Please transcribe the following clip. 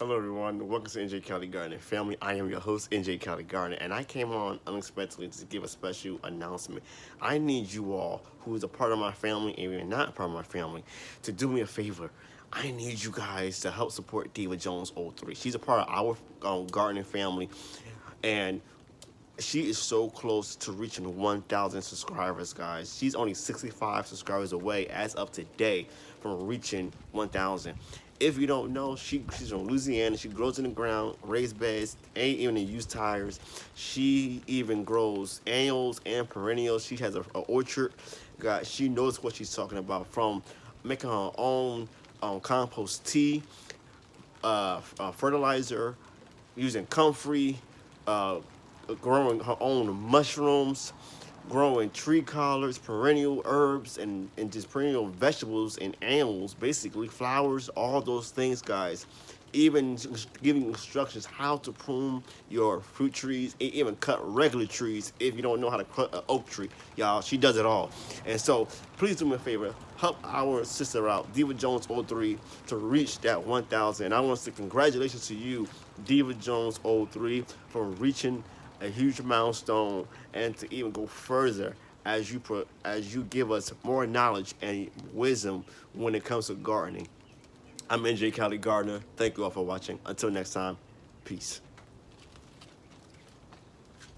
Hello everyone, welcome to NJ County Gardening family. I am your host, NJ County Gardening, and I came on unexpectedly to give a special announcement. I need you all, who is a part of my family and you're not a part of my family, to do me a favor. I need you guys to help support Devajones03. She's a part of our gardening family, and she is so close to reaching 1,000 subscribers, guys. She's only 65 subscribers away as of today from reaching 1,000. If you don't know, she's from Louisiana. She grows in the ground, raised beds, ain't even in used tires. She even grows annuals and perennials. She has a orchard. Guys, she knows what she's talking about, from making her own compost tea, fertilizer, using comfrey, uh, growing her own mushrooms, growing tree collards, perennial herbs, and just perennial vegetables and animals, basically flowers, all those things, guys. Even giving instructions how to prune your fruit trees, even cut regular trees if you don't know how to cut an oak tree. Y'all, she does it all. And so, please do me a favor, help our sister out, Devajones03, to reach that 1,000. And I want to say congratulations to you, Devajones03, for reaching a huge milestone, and to even go further as you give us more knowledge and wisdom when it comes to gardening. I'm NJ County Gardener. Thank you all for watching. Until next time, peace.